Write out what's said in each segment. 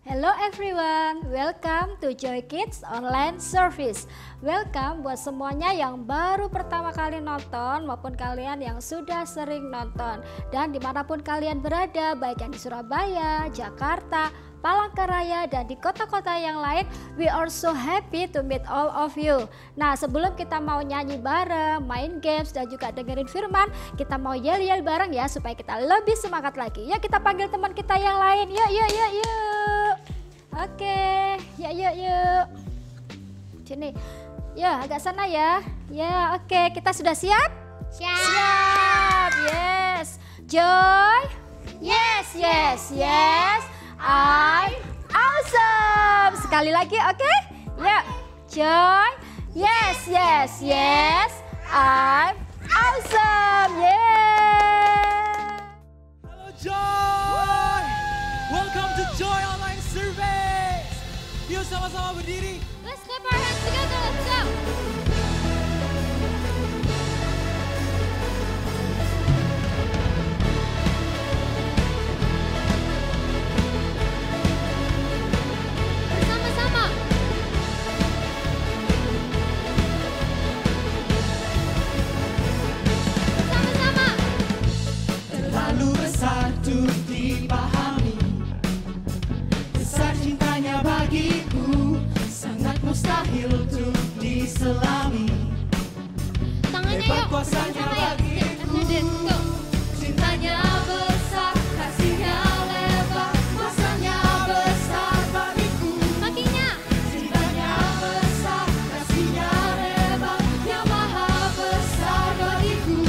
Hello everyone, welcome to Joy Kids Online Service. Welcome buat semuanya yang baru pertama kali nonton maupun kalian yang sudah sering nonton. Dan dimanapun kalian berada, baik yang di Surabaya, Jakarta, Palangkaraya, dan di kota-kota yang lain, we are so happy to meet all of you. Nah, sebelum kita mau nyanyi bareng, main games, dan juga dengerin firman, kita mau yel-yel bareng ya supaya kita lebih semangat lagi. Yuk kita panggil teman kita yang lain, yuk. Oke, yuk. Sini, ya agak sana ya. Ya, oke, kita sudah siap? Siap, yes. Joy? Yes. I'm awesome. Sekali lagi, oke? Yuk, Joy? Yes. I'm awesome. Yeah. Halo Joy, welcome to Joy Online Service. Yuk sama-sama berdiri. Let's clap our hands together. Let's go. Bersama-sama. Bersama-sama. Terlalu besar untuk dipahami, besar cintanya bagiku, sangat mustahil untuk diselami. Tangannya Hebat yuk. kuasanya Bersama yuk. bagiku, Go. cintanya besar, kasihnya lebar, kuasanya besar bagiku. Kakinya. Cintanya besar, kasihnya lebar, yang maha besar bagiku.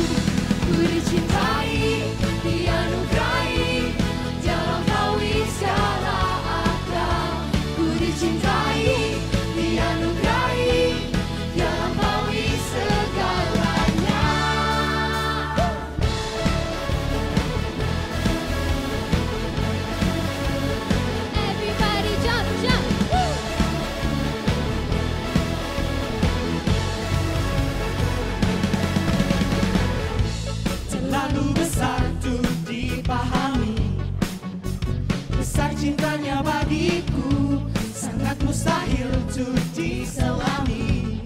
Ku dicintai, dianugerahi, dia lampaui segala akal. Ku dicintai, dianugerahi, dia lampaui segalanya. Everybody jump. Woo. Terlalu besar untuk dipahami, besar cintanya bagiku, sangat mustahil untuk diselami.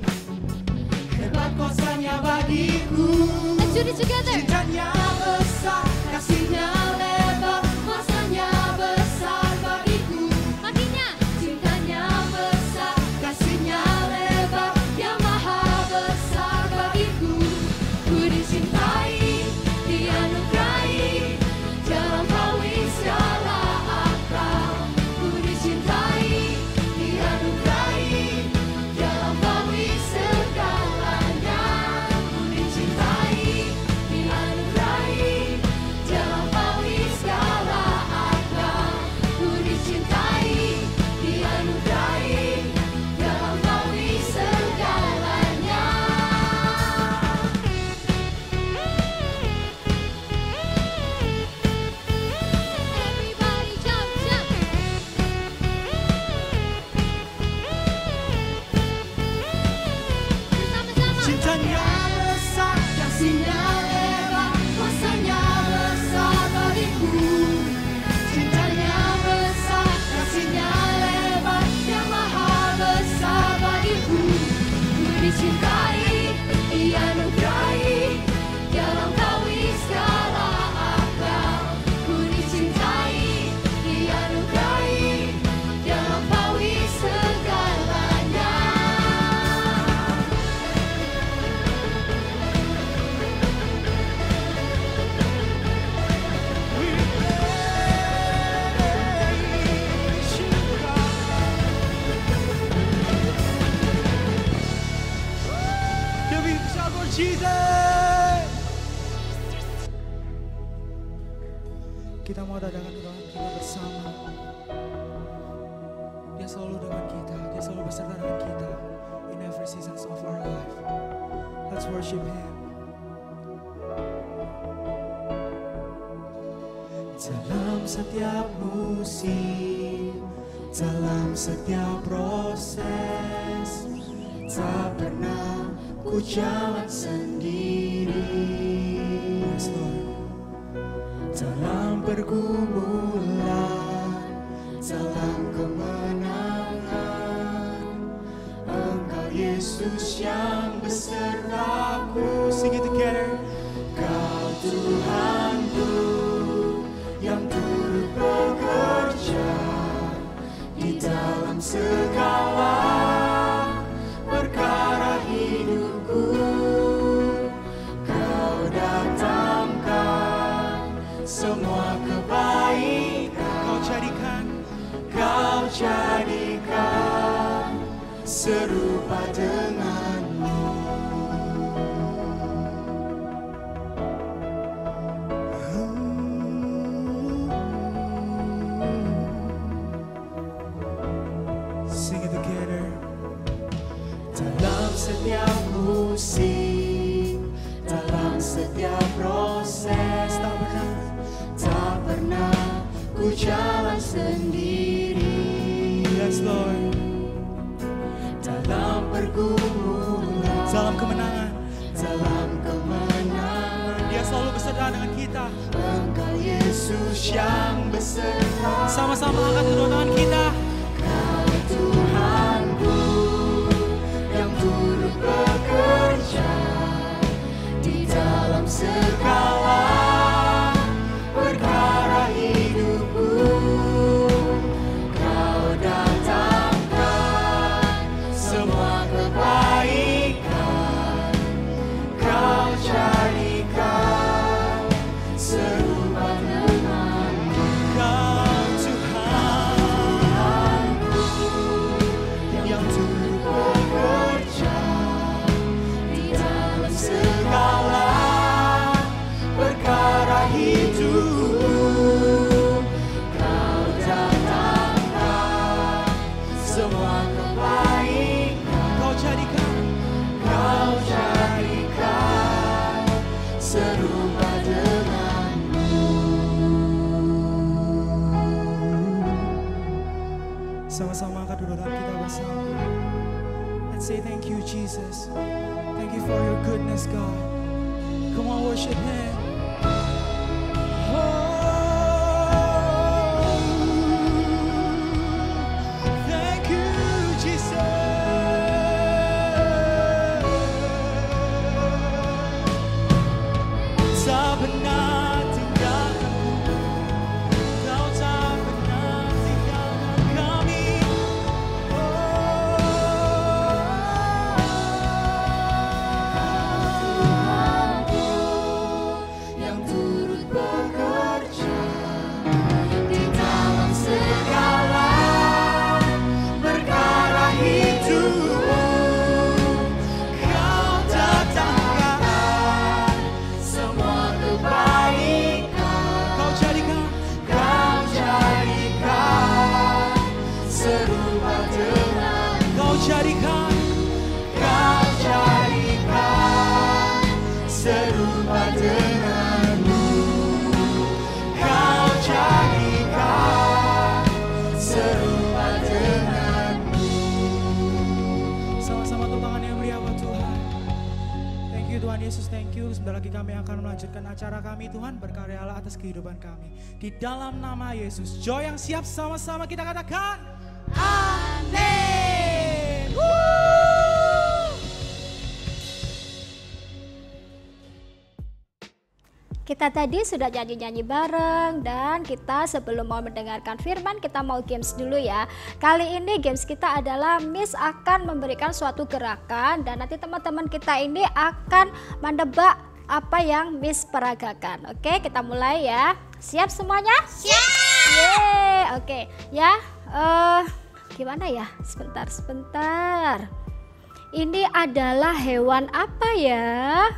Hebat kuasanya bagiku, Let's do it together. cintanya besar, kasihnya lebar, kuasanya besar bagiku. Kakinya. Cintanya besar, kasihnya lebar, yang maha besar bagiku. Ku dicintai, dianugerahi, dia lampaui segala akal. Ku dicintai, dianugerahi, dia lampaui segalanya. Ku dicintai, dianugerahi, dia lampaui segala akal. Ku dicintai, dianugerahi, dia lampaui segalanya. Everybody jump. Bersama-sama. Cintanya besar, kasihnya lebar, kuasanya besar bagiku. Cintanya besar, kasihnya lebar, yang maha besar bagiku. Ku dicintai, dianugerahi, dia lampaui segala akal. Ku dicintai, dianugerahi, dia lampaui segalanya. Can we shout for Jesus? Kita mau dadangan Tuhan kita bersama. Dia selalu dengan kita, dia selalu beserta dengan kita in every seasons of our life. Let's worship Him. Dalam setiap musim, dalam setiap proses, tak pernah ku jalan sendiri. Yes, Lord. Dalam pergumulan, salam kemenangan. Engkau Yesus yang besertaku. Sing it together. Kau Tuhanku yang turut bekerja di dalam segala perkara hidupku. Kau datangkan semua kebaikan. Kau jadikan serupa denganmu. Sing it together. Dalam setiap musim, dalam setiap proses, tak pernah ku jalan sendiri. Yes, Lord. Dalam pergumulan, Dalam kemenangan, dalam kemenangan, Dia selalu beserta dengan kita. Engkau Yesus yang beserta. Sama-sama angkat kedua tangan kita. Kau Tuhanku yang turut bekerja di dalam segala perkara hidupku. Kau datangkan semua kebaikan. Kau jadikan serupa denganmu. Kau Tuhan Yang turut bekerja di dalam segala perkara hidup. Kau datangkan semua kebaikan. Kau jadikan serupa denganmu. Sama-sama angkat kedua tangan kita bersama. Let's say thank you, Jesus. Thank you for your goodness, God. Come on, worship Him. Oh, thank you, Jesus. Tak pernah tinggalkanku, Kau tak pernah tinggalkan kami. Yang turut bekerja di dalam segala perkara hidup. Kau datangkan semua kebaikan. Kau jadikan serupa dengan. Kau jadikan Serupa denganmu. Kau jadikan serupa denganmu. sama-sama tepuk tangan yang meriah buat Tuhan. Thank you Tuhan Yesus, thank you. Sebentar lagi kami akan melanjutkan acara kami, Tuhan. Berkaryalah atas kehidupan kami. Di dalam nama Yesus. Joy yang siap, sama-sama kita katakan amin. Kita tadi sudah nyanyi-nyanyi bareng, dan kita sebelum mau mendengarkan firman kita mau games dulu ya. Kali ini games kita adalah Miss akan memberikan suatu gerakan dan nanti teman-teman kita ini akan menebak apa yang Miss peragakan. Oke, kita mulai ya. Siap semuanya? Siap. Yeay, oke. Ya, gimana ya? Sebentar. Ini adalah hewan apa ya?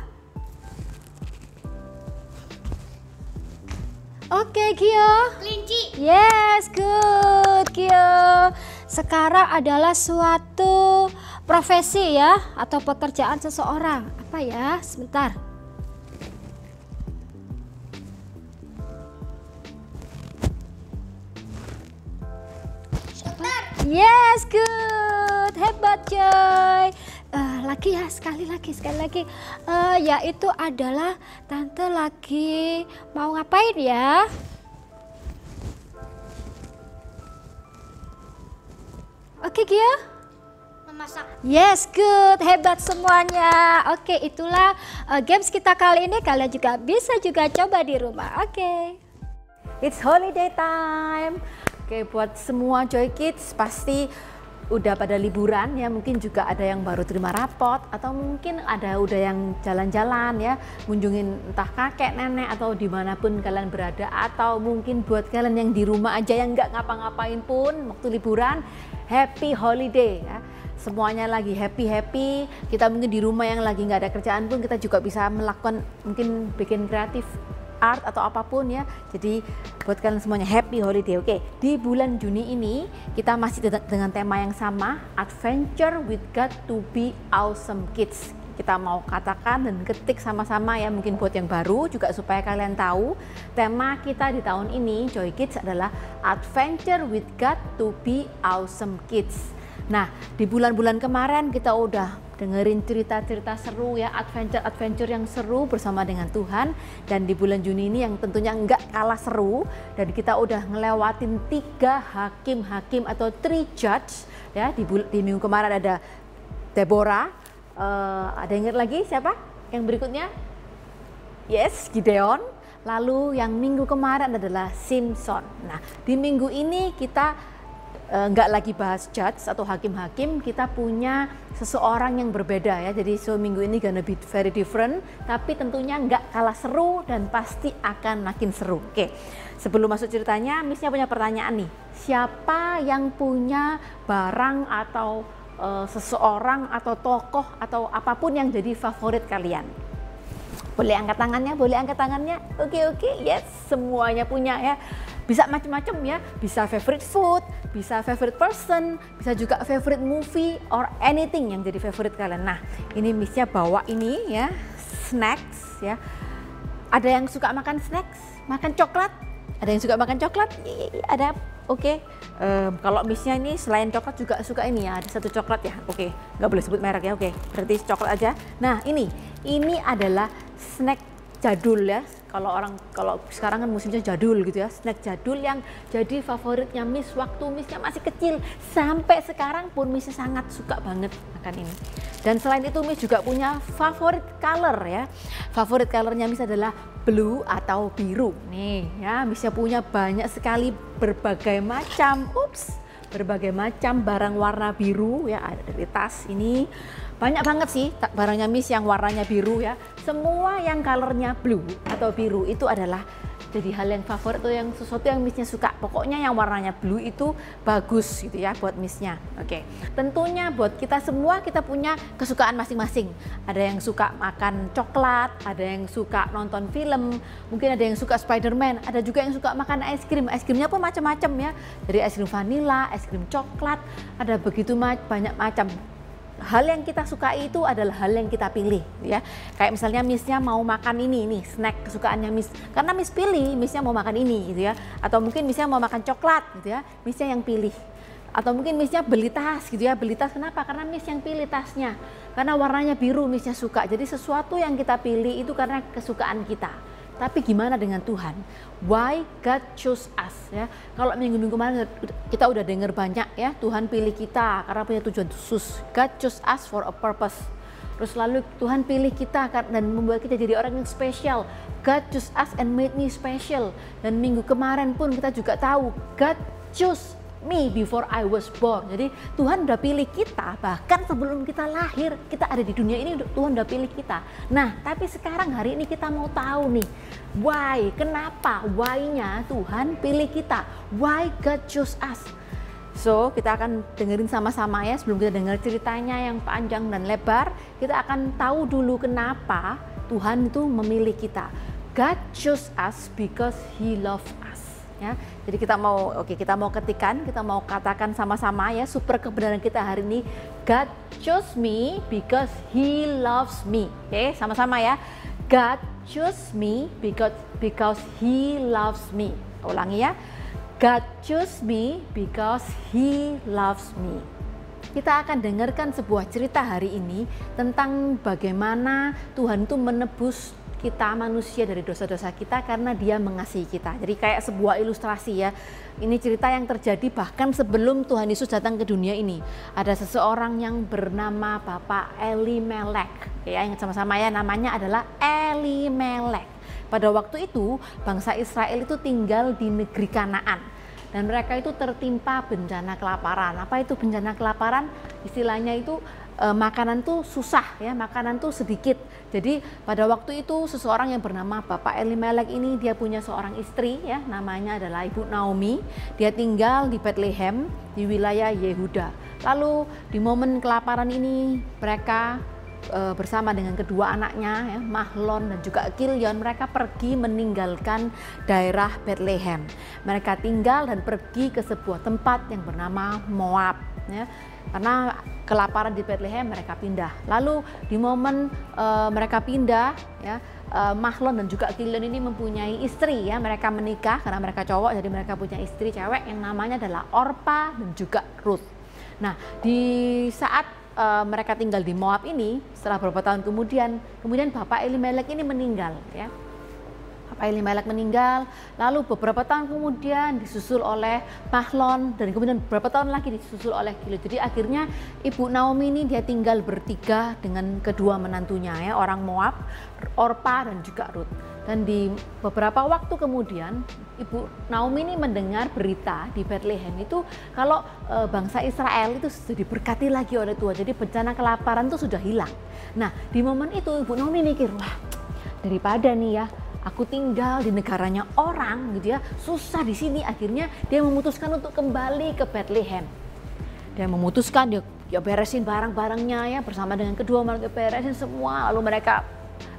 Oke, Gio. Kelinci. Yes, good, Gio. Sekarang adalah suatu profesi ya, atau pekerjaan seseorang. Apa ya? Sebentar. Dokter. Yes, good. Hebat, Joy. Lagi ya, sekali lagi. Yaitu adalah tante lagi mau ngapain ya? Oke, Gia? Memasak. Yes, good, hebat semuanya. Oke, itulah games kita kali ini. Kalian juga bisa juga coba di rumah. Oke. It's holiday time. Oke, buat semua Joy Kids pasti udah pada liburan ya, mungkin juga ada yang baru terima rapot atau mungkin ada udah yang jalan-jalan ya, kunjungin entah kakek, nenek atau dimanapun kalian berada, atau mungkin buat kalian yang di rumah aja yang nggak ngapa-ngapain pun waktu liburan, happy holiday ya. Semuanya lagi happy, kita mungkin di rumah yang lagi nggak ada kerjaan pun kita juga bisa melakukan mungkin bikin kreatif art atau apapun ya. Jadi buat kalian semuanya happy holiday. Oke, di bulan Juni ini kita masih dengan tema yang sama, Adventure with God to be Awesome Kids. Kita mau katakan dan ketik sama-sama ya, mungkin buat yang baru juga supaya kalian tahu tema kita di tahun ini Joy Kids adalah Adventure with God to be Awesome Kids. Nah, di bulan-bulan kemarin kita udah dengerin cerita-cerita seru ya, adventure yang seru bersama dengan Tuhan. Dan di bulan Juni ini yang tentunya nggak kalah seru, dan kita udah ngelewatin 3 hakim-hakim atau 3 judge ya. Di minggu kemarin ada Deborah, ada yang ingat lagi siapa yang berikutnya? Yes, Gideon. Lalu yang minggu kemarin adalah Simpson. Nah, di minggu ini kita nggak lagi bahas judge atau hakim-hakim, kita punya seseorang yang berbeda ya. Jadi minggu ini gonna be very different, tapi tentunya nggak kalah seru dan pasti akan makin seru. Oke, sebelum masuk ceritanya, Missnya punya pertanyaan nih. Siapa yang punya barang atau seseorang atau tokoh atau apapun yang jadi favorit kalian? Boleh angkat tangannya, boleh angkat tangannya. Oke, yes, semuanya punya ya. Bisa macam-macam ya, bisa favorite food, bisa favorite person, bisa juga favorite movie or anything yang jadi favorite kalian. Nah, ini Missnya bawa ini ya, snacks ya. Ada yang suka makan snacks, makan coklat? Ada yang suka makan coklat? Ada, oke. Kalau Missnya ini selain coklat juga suka ini ya, ada satu coklat ya. Oke, nggak boleh sebut merek ya. Oke, berarti coklat aja. Nah, ini adalah snack jadul ya. Kalau sekarang kan musimnya jadul gitu ya, snack jadul yang jadi favoritnya Miss waktu Missnya masih kecil, sampai sekarang pun Missnya sangat suka banget makan ini. Dan selain itu Miss juga punya favorit color ya. Favorit colornya Miss adalah blue atau biru. Nih ya, Missnya punya banyak sekali berbagai macam barang warna biru ya, ada dari tas ini. Banyak banget sih barangnya Miss yang warnanya biru ya. Semua yang colornya blue atau biru itu adalah jadi hal yang favorit atau yang sesuatu yang Missnya suka. Pokoknya yang warnanya blue itu bagus gitu ya buat Missnya. Oke, tentunya buat kita semua kita punya kesukaan masing-masing. Ada yang suka makan coklat, ada yang suka nonton film, mungkin ada yang suka Spider-Man, ada juga yang suka makan es krim. Es krimnya pun macam-macam ya, dari es krim vanila, es krim coklat, ada begitu banyak macam. Hal yang kita sukai itu adalah hal yang kita pilih ya. Kayak misalnya Missnya mau makan ini snack kesukaannya Miss, karena Miss pilih, Missnya mau makan ini gitu ya. Atau mungkin Missnya mau makan coklat gitu ya, Missnya yang pilih. Atau mungkin Missnya beli tas gitu ya, beli tas kenapa? Karena Miss yang pilih tasnya, karena warnanya biru Missnya suka. Jadi sesuatu yang kita pilih itu karena kesukaan kita. Tapi gimana dengan Tuhan? Why God chose us ya? Kalau minggu-minggu kemarin kita udah dengar banyak ya, Tuhan pilih kita karena punya tujuan khusus. God chose us for a purpose. Terus lalu Tuhan pilih kita dan membuat kita jadi orang yang spesial. God chose us and made me special. Dan minggu kemarin pun kita juga tahu God chose me before I was born. Jadi Tuhan udah pilih kita, bahkan sebelum kita lahir, kita ada di dunia ini Tuhan udah pilih kita. Nah, tapi sekarang hari ini kita mau tahu nih, why, kenapa, why-nya Tuhan pilih kita, why God chose us. So, kita akan dengerin sama-sama ya, sebelum kita dengar ceritanya yang panjang dan lebar, kita akan tahu dulu kenapa Tuhan itu memilih kita. God chose us because He loved us. Ya, jadi kita mau ketikan, kita mau katakan sama-sama ya, super kebenaran kita hari ini. God chose me because He loves me. Oke, sama-sama ya. God chose me because He loves me. Ulangi ya. God chose me because He loves me. Kita akan dengarkan sebuah cerita hari ini tentang bagaimana Tuhan itu menebus kita manusia dari dosa-dosa kita karena dia mengasihi kita. Jadi kayak sebuah ilustrasi ya. Ini cerita yang terjadi bahkan sebelum Tuhan Yesus datang ke dunia ini. Ada seseorang yang bernama Bapak Elimelek. Ya, ingat sama-sama ya, namanya adalah Elimelek. Pada waktu itu bangsa Israel itu tinggal di negeri Kanaan. Dan mereka itu tertimpa bencana kelaparan. Apa itu bencana kelaparan? Istilahnya itu makanan tuh susah ya, makanan tuh sedikit. Jadi pada waktu itu seseorang yang bernama Bapak Elimelek ini dia punya seorang istri ya, namanya adalah Ibu Naomi. Dia tinggal di Bethlehem di wilayah Yehuda. Lalu di momen kelaparan ini mereka bersama dengan kedua anaknya ya, Mahlon dan juga Kilion, mereka pergi meninggalkan daerah Bethlehem. Mereka tinggal dan pergi ke sebuah tempat yang bernama Moab ya. Karena kelaparan di Bethlehem mereka pindah. Lalu di momen mereka pindah ya, Mahlon dan juga Kilion ini mempunyai istri ya, mereka menikah karena mereka cowok, jadi mereka punya istri cewek yang namanya adalah Orpa dan juga Ruth. Nah, di saat mereka tinggal di Moab ini, setelah beberapa tahun kemudian Bapak Elimelek ini meninggal ya. Bapak Elimelek meninggal, lalu beberapa tahun kemudian disusul oleh Mahlon dan kemudian beberapa tahun lagi disusul oleh Kilion. Jadi akhirnya Ibu Naomi ini dia tinggal bertiga dengan kedua menantunya ya, orang Moab, Orpa dan juga Ruth. Dan di beberapa waktu kemudian Ibu Naomi ini mendengar berita di Bethlehem itu kalau bangsa Israel itu sudah diberkati lagi oleh Tuhan. Jadi bencana kelaparan itu sudah hilang. Nah, di momen itu Ibu Naomi mikir, wah daripada nih ya aku tinggal di negaranya orang gitu ya, susah di sini. Akhirnya dia memutuskan untuk kembali ke Bethlehem. Dia memutuskan dia beresin barang-barangnya ya, bersama dengan kedua mereka beresin semua, lalu mereka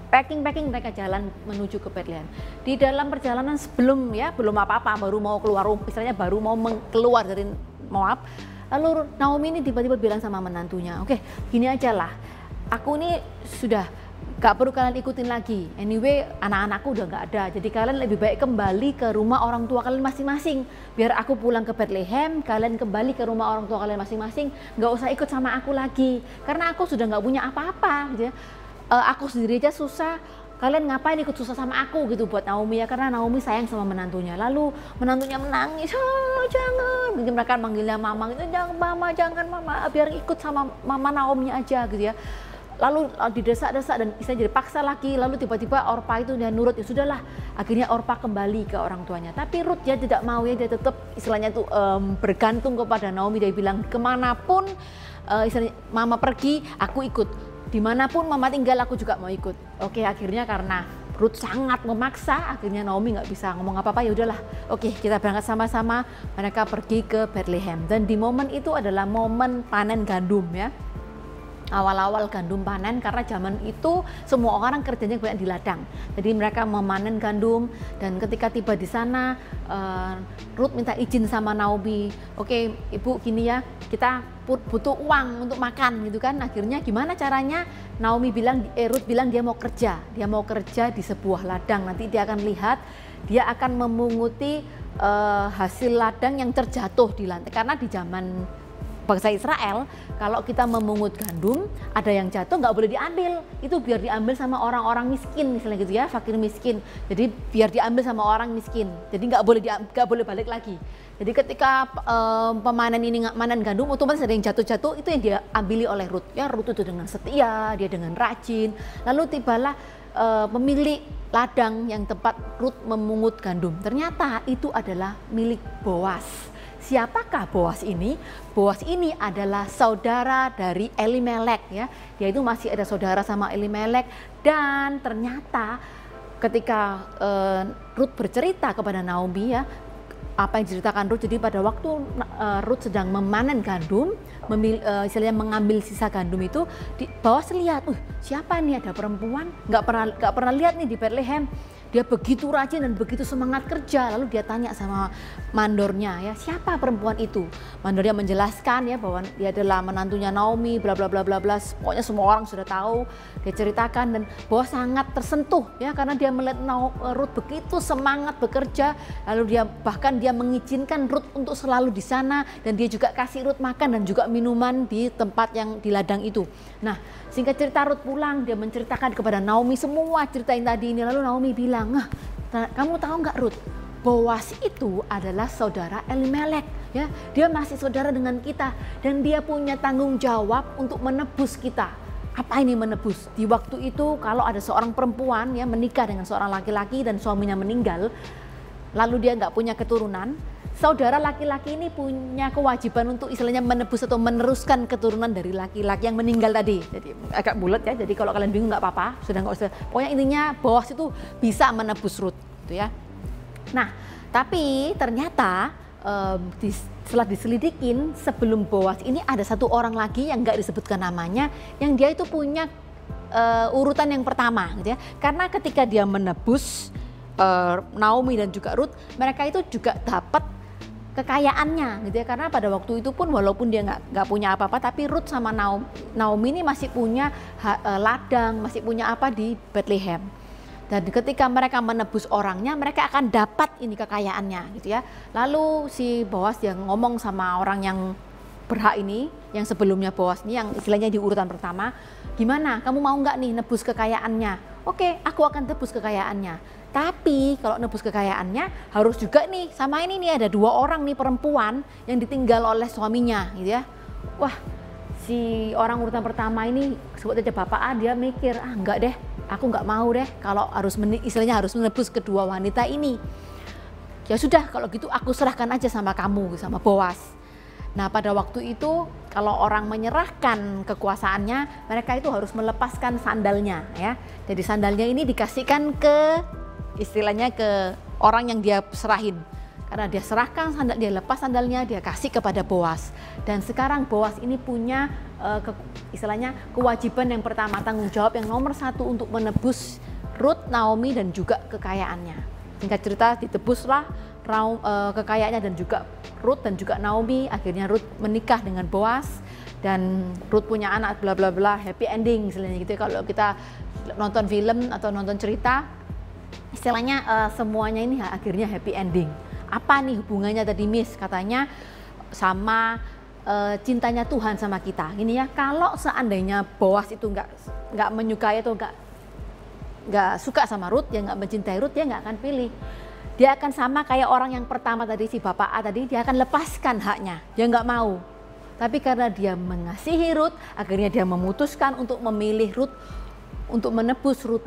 packing mereka jalan menuju ke Bethlehem. Di dalam perjalanan sebelum ya belum apa-apa, baru mau keluar istilahnya baru mau keluar dari Moab, lalu Naomi ini tiba-tiba bilang sama menantunya, oke, gini aja lah, aku ini sudah gak perlu kalian ikutin lagi. Anyway, anak-anakku udah gak ada. Jadi kalian lebih baik kembali ke rumah orang tua kalian masing-masing. Biar aku pulang ke Bethlehem, kalian kembali ke rumah orang tua kalian masing-masing. Gak usah ikut sama aku lagi. Karena aku sudah gak punya apa-apa. Gitu ya. Aku sendiri aja susah. Kalian ngapain ikut susah sama aku gitu buat Naomi ya. Karena Naomi sayang sama menantunya. Lalu menantunya menangis. Oh, jangan. Gitu, mereka manggilnya mama. Gitu, jangan mama. Biar ikut sama mama Naomi aja gitu ya. Lalu didesak-desak dan istilahnya dipaksa lagi. Lalu tiba-tiba Orpa itu dia nurut, ya sudahlah. Akhirnya Orpa kembali ke orang tuanya. Tapi Ruth dia tidak mau ya, dia tetap istilahnya itu bergantung kepada Naomi. Dia bilang kemanapun istilahnya mama pergi, aku ikut. Dimanapun mama tinggal, aku juga mau ikut. Oke, akhirnya karena Ruth sangat memaksa, akhirnya Naomi nggak bisa ngomong apa-apa. Ya udahlah, oke kita berangkat sama-sama. Mereka pergi ke Bethlehem. Dan di momen itu adalah momen panen gandum ya. Awal-awal gandum panen, karena zaman itu semua orang kerjanya banyak di ladang. Jadi mereka memanen gandum, dan ketika tiba di sana Ruth minta izin sama Naomi, oke ibu gini ya, kita butuh uang untuk makan gitu kan. Akhirnya gimana caranya? Naomi bilang, Ruth bilang dia mau kerja di sebuah ladang. Nanti dia akan lihat, dia akan memunguti hasil ladang yang terjatuh di lantai. Karena di zaman bangsa Israel, kalau kita memungut gandum, ada yang jatuh nggak boleh diambil. Itu biar diambil sama orang-orang miskin, misalnya gitu ya, fakir miskin. Jadi biar diambil sama orang miskin. Jadi nggak boleh balik lagi. Jadi ketika pemanen ini manen gandum, otomatis ada yang jatuh-jatuh, itu yang dia ambili oleh Ruth. Ya, Ruth itu dengan setia, dia dengan rajin. Lalu tibalah pemilik ladang yang tempat Ruth memungut gandum. Ternyata itu adalah milik Boas. Siapakah Boas ini? Boas ini adalah saudara dari Elimelek ya. Dia itu masih ada saudara sama Elimelek, dan ternyata ketika Ruth bercerita kepada Naomi ya, apa yang diceritakan Ruth, jadi pada waktu Ruth sedang memanen gandum, istilahnya mengambil sisa gandum itu, Boas lihat, siapa nih, ada perempuan nggak pernah lihat nih di Bethlehem. dia begitu rajin dan begitu semangat kerja. Lalu dia tanya sama mandornya, ya, siapa perempuan itu? Mandornya menjelaskan ya bahwa dia adalah menantunya Naomi, bla bla bla bla bla. Pokoknya semua orang sudah tahu. Dia ceritakan dan bahwa sangat tersentuh ya karena dia melihat Ruth begitu semangat bekerja. Lalu bahkan dia mengizinkan Ruth untuk selalu di sana, dan dia juga kasih Ruth makan dan juga minuman di tempat yang di ladang itu. Nah, singkat cerita Ruth pulang, dia menceritakan kepada Naomi semua cerita yang tadi ini. Lalu Naomi bilang, kamu tahu nggak Ruth, Boas itu adalah saudara Elimelek, ya, dia masih saudara dengan kita dan dia punya tanggung jawab untuk menebus kita. Apa ini menebus? Di waktu itu kalau ada seorang perempuan ya menikah dengan seorang laki-laki dan suaminya meninggal, lalu dia nggak punya keturunan, saudara laki-laki ini punya kewajiban untuk istilahnya menebus atau meneruskan keturunan dari laki-laki yang meninggal tadi. Jadi agak bulat ya, jadi kalau kalian bingung nggak apa-apa, sudah nggak usah. Pokoknya intinya Boas itu bisa menebus Ruth, gitu ya. Nah, tapi ternyata setelah diselidikin sebelum Boas ini ada satu orang lagi yang nggak disebutkan namanya, yang dia itu punya urutan yang pertama, gitu ya. Karena ketika dia menebus Naomi dan juga Ruth, mereka itu juga dapat kekayaannya, gitu ya. Karena pada waktu itu pun walaupun dia nggak punya apa-apa, tapi Ruth sama Naomi ini masih punya ladang, masih punya apa di Bethlehem. Dan ketika mereka menebus orangnya, mereka akan dapat ini kekayaannya, gitu ya. Lalu si Boas yang ngomong sama orang yang berhak ini, yang sebelumnya Boas ini, yang istilahnya di urutan pertama, gimana? Kamu mau nggak nih nebus kekayaannya? Oke, aku akan tebus kekayaannya. Tapi kalau nebus kekayaannya harus juga nih sama ini nih ada 2 orang nih perempuan yang ditinggal oleh suaminya, gitu ya. Wah, si orang urutan pertama ini sebut aja Bapak A, dia mikir, enggak deh, aku nggak mau deh kalau istilahnya harus menebus kedua wanita ini. Ya sudah, kalau gitu aku serahkan aja sama kamu, sama Boas. Nah, pada waktu itu kalau orang menyerahkan kekuasaannya, mereka itu harus melepaskan sandalnya, ya. Jadi sandalnya ini dikasihkan ke istilahnya ke orang yang dia serahin. Karena dia serahkan sandal, dia lepas sandalnya, dia kasih kepada Boas. Dan sekarang Boas ini punya istilahnya kewajiban yang pertama, tanggung jawab yang nomor 1 untuk menebus Ruth, Naomi dan juga kekayaannya. Singkat cerita ditebuslah kekayaannya dan juga Ruth dan juga Naomi. Akhirnya Ruth menikah dengan Boas dan Ruth punya anak, bla bla bla, happy ending istilahnya gitu. Kalau kita nonton film atau nonton cerita, istilahnya semuanya ini akhirnya happy ending. Apa nih hubungannya tadi Miss? Katanya sama cintanya Tuhan sama kita. Ini ya, kalau seandainya Boas itu nggak menyukai atau nggak suka sama Ruth, ya nggak mencintai Ruth, dia nggak akan pilih. Dia akan sama kayak orang yang pertama tadi, si Bapak A tadi, dia akan lepaskan haknya, dia nggak mau. Tapi karena dia mengasihi Ruth, akhirnya dia memutuskan untuk memilih Ruth, untuk menebus Ruth,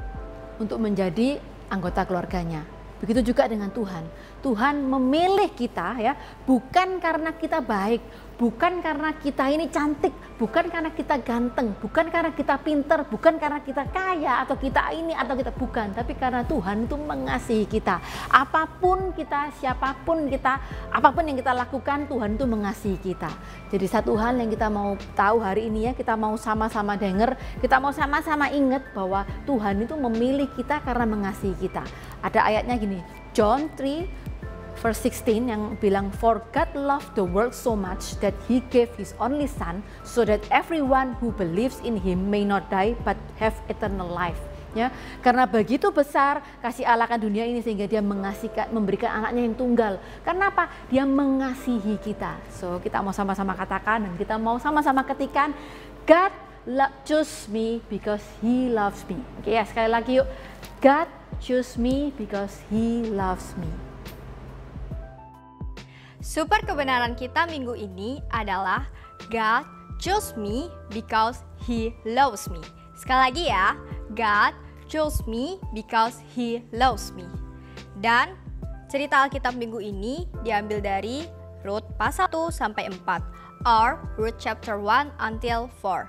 untuk menjadi anggota keluarganya. Begitu juga dengan Tuhan. Tuhan memilih kita ya, bukan karena kita baik, bukan karena kita ini cantik, bukan karena kita ganteng, bukan karena kita pinter, bukan karena kita kaya atau kita ini atau kita bukan, tapi karena Tuhan itu mengasihi kita. Apapun kita, siapapun kita, apapun yang kita lakukan, Tuhan itu mengasihi kita. Jadi satu hal yang kita mau tahu hari ini ya, kita mau sama-sama dengar, kita mau sama-sama ingat bahwa Tuhan itu memilih kita karena mengasihi kita. Ada ayatnya gini, John 3 verse 16 yang bilang, for God loved the world so much that he gave his only son so that everyone who believes in him may not die but have eternal life. Ya, karena begitu besar kasih Allah akan dunia ini sehingga dia memberikan anaknya yang tunggal. Karena apa? Dia mengasihi kita. So kita mau sama-sama katakan dan kita mau sama-sama ketikan, God choose me because he loves me. Oke ya, sekali lagi yuk, God choose me because he loves me. Super kebenaran kita minggu ini adalah God chose me because he loves me. Sekali lagi ya, God chose me because he loves me. Dan cerita Alkitab minggu ini diambil dari Rut pasal 1 sampai 4 or Rut chapter 1 until 4.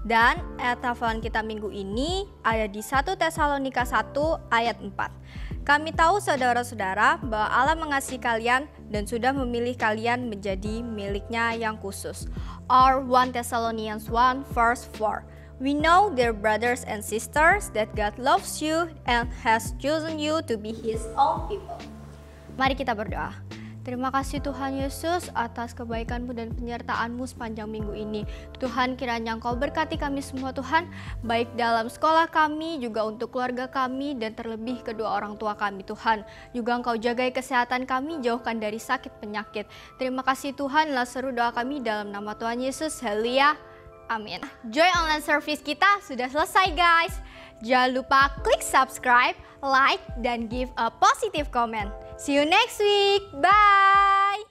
Dan ayat hafalan kita minggu ini ada di 1 Tesalonika 1 ayat 4. Kami tahu saudara-saudara bahwa Allah mengasihi kalian dan sudah memilih kalian menjadi miliknya yang khusus. Or 1 Thessalonians 1 verse 4. We know, dear brothers and sisters, that God loves you and has chosen you to be His own people. Mari kita berdoa. Terima kasih Tuhan Yesus atas kebaikan-Mu dan penyertaan-Mu sepanjang minggu ini. Tuhan, kiranya Engkau berkati kami semua Tuhan, baik dalam sekolah kami, juga untuk keluarga kami, dan terlebih kedua orang tua kami Tuhan. Juga Engkau jagai kesehatan kami, jauhkan dari sakit penyakit. Terima kasih Tuhan, lah seru doa kami dalam nama Tuhan Yesus. Haleluya. Amin. Joy Online Service kita sudah selesai guys. Jangan lupa klik subscribe, like, dan give a positive comment. See you next week. Bye.